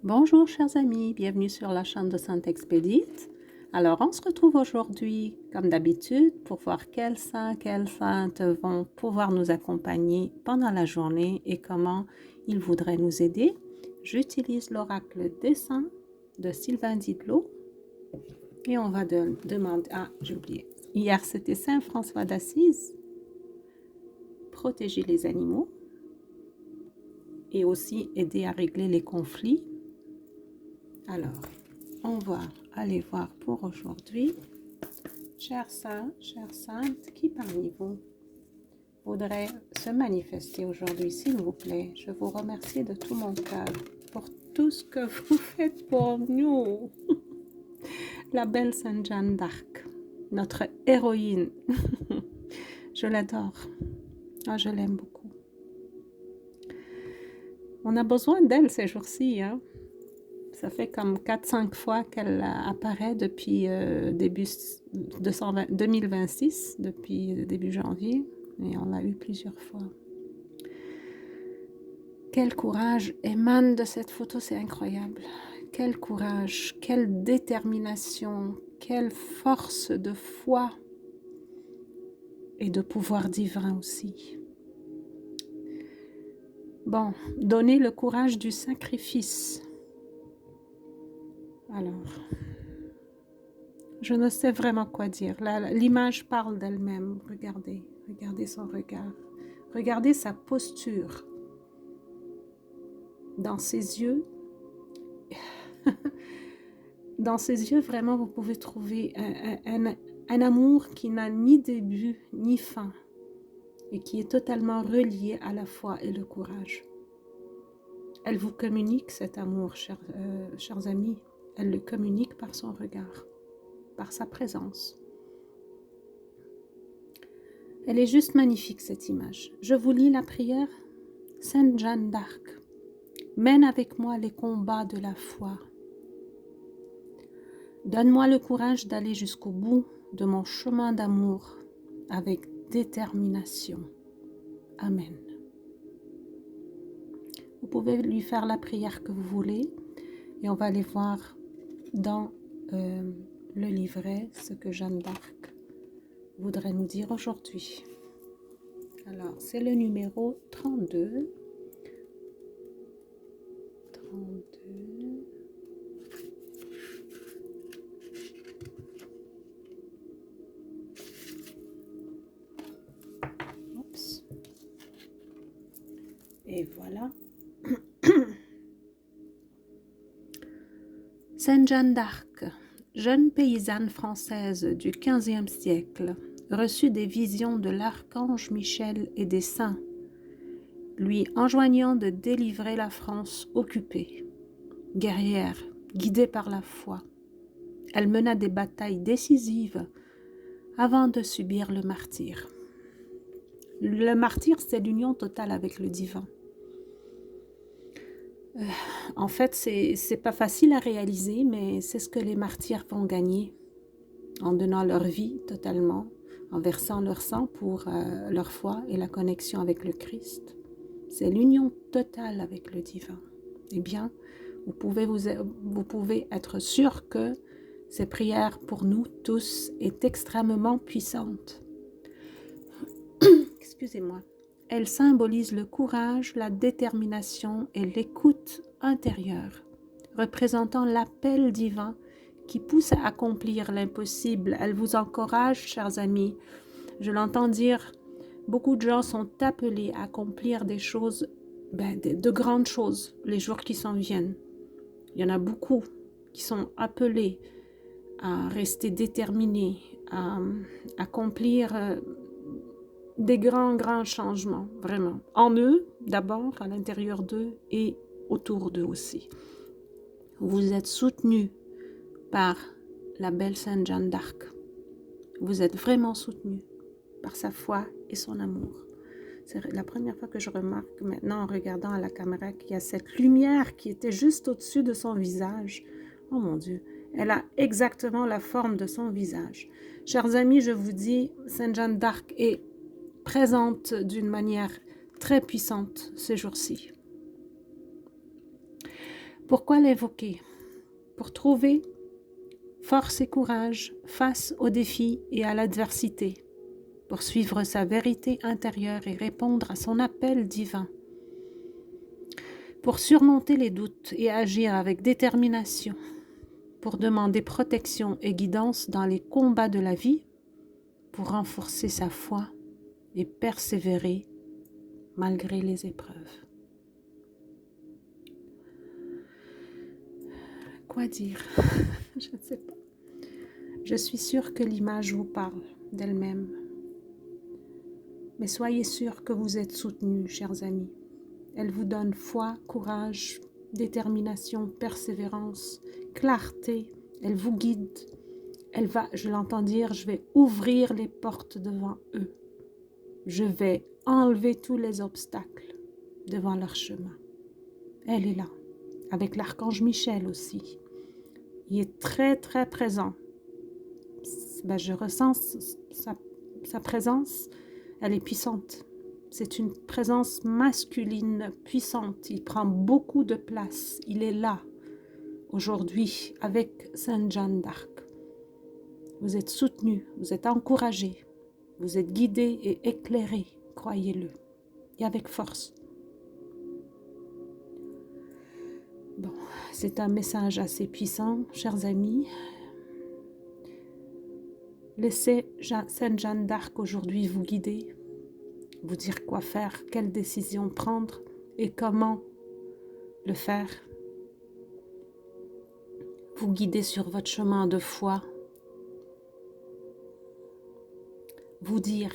Bonjour chers amis, bienvenue sur la chaîne de Sainte Expédite. Alors on se retrouve aujourd'hui comme d'habitude pour voir quelles saints, quelles saintes vont pouvoir nous accompagner pendant la journée et comment ils voudraient nous aider. J'utilise l'oracle des saints de Sylvain Didlot et on va demander... Ah, j'ai oublié. Hier c'était Saint François d'Assise, protéger les animaux et aussi aider à régler les conflits. Alors, on va aller voir pour aujourd'hui. Chers saints, chères saintes, qui parmi vous voudrait se manifester aujourd'hui, s'il vous plaît? Je vous remercie de tout mon cœur pour tout ce que vous faites pour nous. La belle Sainte Jeanne d'Arc, notre héroïne. Je l'adore. Ah, je l'aime beaucoup. On a besoin d'elle ces jours-ci, hein? Ça fait comme 4-5 fois qu'elle apparaît depuis début 2026, depuis début janvier, et on l'a eu plusieurs fois. Quel courage émane de cette photo, c'est incroyable. Quel courage, quelle détermination, quelle force de foi et de pouvoir divin aussi. Bon, donner le courage du sacrifice. Alors, je ne sais vraiment quoi dire. L'image parle d'elle-même. Regardez, regardez son regard. Regardez sa posture. Dans ses yeux, vraiment, vous pouvez trouver un amour qui n'a ni début ni fin et qui est totalement relié à la foi et le courage. Elle vous communique cet amour, chers amis. Elle le communique par son regard, par sa présence. Elle est juste magnifique, cette image. Je vous lis la prière. Sainte Jeanne d'Arc, mène avec moi les combats de la foi. Donne-moi le courage d'aller jusqu'au bout de mon chemin d'amour avec détermination. Amen. Vous pouvez lui faire la prière que vous voulez et on va aller voir dans le livret ce que Jeanne d'Arc voudrait nous dire aujourd'hui. Alors, c'est le numéro 32. 32. Oups. Et voilà. Sainte Jeanne d'Arc, jeune paysanne française du XVe siècle, reçut des visions de l'archange Michel et des saints, lui enjoignant de délivrer la France occupée. Guerrière, guidée par la foi, elle mena des batailles décisives avant de subir le martyre. Le martyre, c'est l'union totale avec le divin. En fait, c'est pas facile à réaliser, mais c'est ce que les martyrs vont gagner en donnant leur vie totalement, en versant leur sang pour leur foi et la connexion avec le Christ. C'est l'union totale avec le divin. Eh bien, vous pouvez être sûr que ces prières pour nous tous est extrêmement puissante. Excusez-moi. Elle symbolise le courage, la détermination et l'écoute intérieure, représentant l'appel divin qui pousse à accomplir l'impossible. Elle vous encourage, chers amis. Je l'entends dire, beaucoup de gens sont appelés à accomplir des choses, de grandes choses, les jours qui s'en viennent. Il y en a beaucoup qui sont appelés à rester déterminés, à accomplir des grands changements, vraiment. En eux, d'abord, à l'intérieur d'eux et autour d'eux aussi. Vous êtes soutenus par la belle Sainte Jeanne d'Arc. Vous êtes vraiment soutenus par sa foi et son amour. C'est la première fois que je remarque maintenant en regardant à la caméra qu'il y a cette lumière qui était juste au-dessus de son visage. Oh mon Dieu, elle a exactement la forme de son visage. Chers amis, je vous dis, Sainte Jeanne d'Arc est présente d'une manière très puissante ces jours-ci. Pourquoi l'invoquer? Pour trouver force et courage face aux défis et à l'adversité, pour suivre sa vérité intérieure et répondre à son appel divin, pour surmonter les doutes et agir avec détermination, pour demander protection et guidance dans les combats de la vie, pour renforcer sa foi et persévérer malgré les épreuves. Quoi dire? Je ne sais pas. Je suis sûre que l'image vous parle d'elle-même. Mais soyez sûrs que vous êtes soutenus, chers amis. Elle vous donne foi, courage, détermination, persévérance, clarté. Elle vous guide. Elle va, je l'entends dire, je vais ouvrir les portes devant eux. Je vais enlever tous les obstacles devant leur chemin. Elle est là, avec l'archange Michel aussi. Il est très, très présent. Je ressens sa présence, elle est puissante. C'est une présence masculine puissante. Il prend beaucoup de place. Il est là, aujourd'hui, avec Sainte Jeanne d'Arc. Vous êtes soutenus, vous êtes encouragés, vous êtes guidés et éclairés, croyez-le, et avec force. Bon, c'est un message assez puissant, chers amis. Laissez Sainte Jeanne d'Arc aujourd'hui vous guider, vous dire quoi faire, quelle décision prendre et comment le faire. Vous guider sur votre chemin de foi, vous dire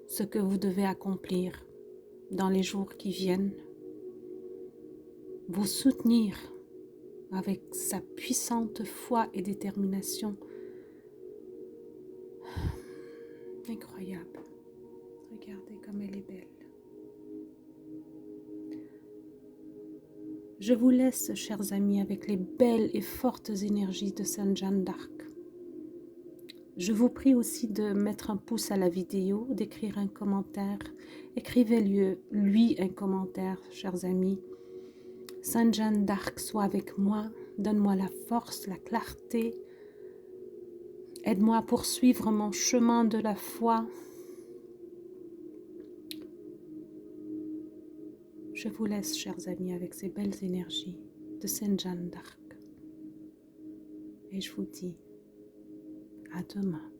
ce que vous devez accomplir dans les jours qui viennent, vous soutenir avec sa puissante foi et détermination. Incroyable. Regardez comme elle est belle. Je vous laisse, chers amis, avec les belles et fortes énergies de Sainte Jeanne d'Arc. Je vous prie aussi de mettre un pouce à la vidéo, d'écrire un commentaire. Écrivez-lui un commentaire, chers amis. Sainte Jeanne d'Arc, sois avec moi. Donne-moi la force, la clarté. Aide-moi à poursuivre mon chemin de la foi. Je vous laisse, chers amis, avec ces belles énergies de Sainte Jeanne d'Arc. Et je vous dis à demain.